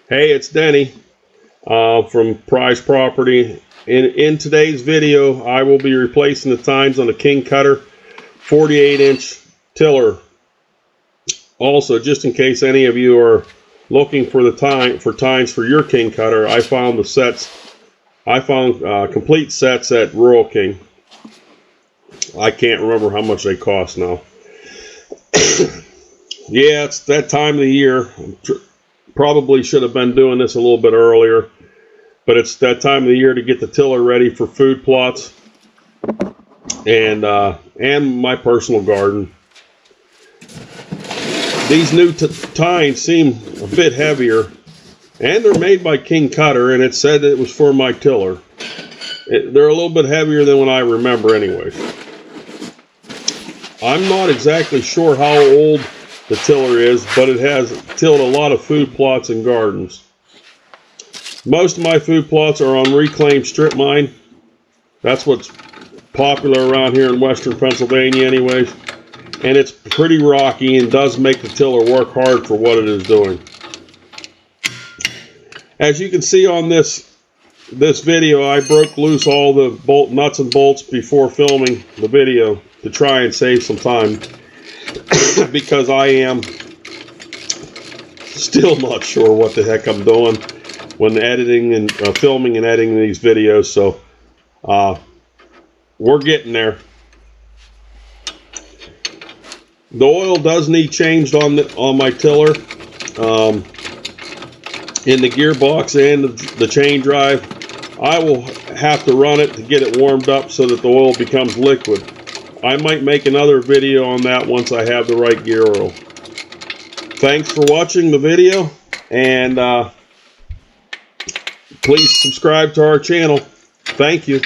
Hey, it's Denny from Prize Property. In today's video, I will be replacing the tines on the King Kutter 48-inch tiller. Also, just in case any of you are looking for the tines for your King Kutter, I found the sets. I found complete sets at Rural King. I can't remember how much they cost now. Yeah, it's that time of the year. Probably should have been doing this a little bit earlier. But it's that time of the year to get the tiller ready for food plots and my personal garden. These new tines seem a bit heavier, and they're made by King Kutter, and it said that it was for my tiller. They're a little bit heavier than what I remember anyways. I'm not exactly sure how old the tiller is, but it has tilled a lot of food plots and gardens. Most of my food plots are on reclaimed strip mine. That's what's popular around here in western Pennsylvania anyways. And it's pretty rocky and does make the tiller work hard for what it is doing. As you can see on this video, I broke loose all the nuts and bolts before filming the video to try and save some time because I am still not sure what the heck I'm doing when editing and filming and editing these videos. So we're getting there. The oil does need changed on my tiller, in the gearbox and the chain drive. I will have to run it to get it warmed up so that the oil becomes liquid. I might make another video on that once I have the right gear oil. Thanks for watching the video, and please subscribe to our channel. Thank you.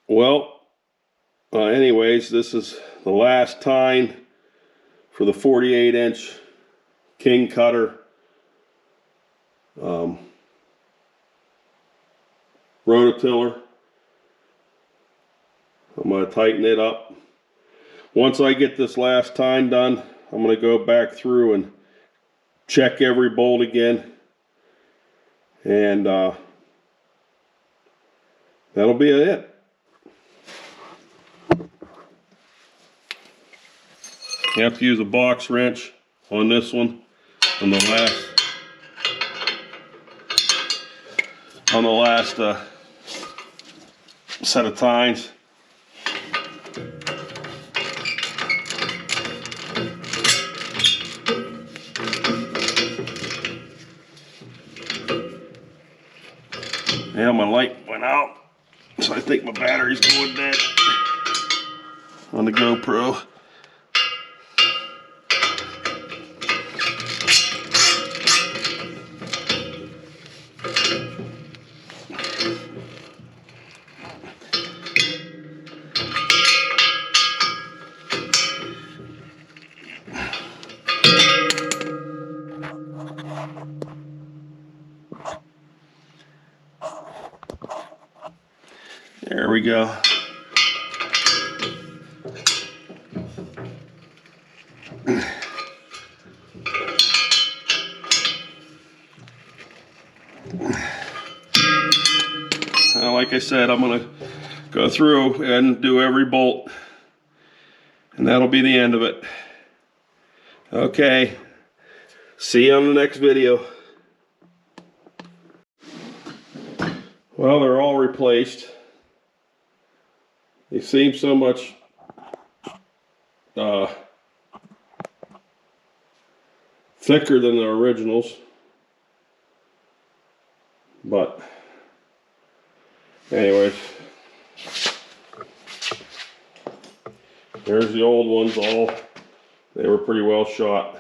Well, anyways, this is the last Tine for the 48-inch King Kutter rototiller. I'm going to tighten it up. Once I get this last Tine done, I'm going to go back through and check every bolt again. And that'll be it. You have to use a box wrench on this one, on the last set of tines. Yeah, my light went out, so I think my battery's going dead on the GoPro. There we go. Like I said, I'm going to go through and do every bolt, and that'll be the end of it. Okay, see you on the next video. Well, they're all replaced. They seem so much thicker than the originals, but anyways, there's the old ones. They were pretty well shot.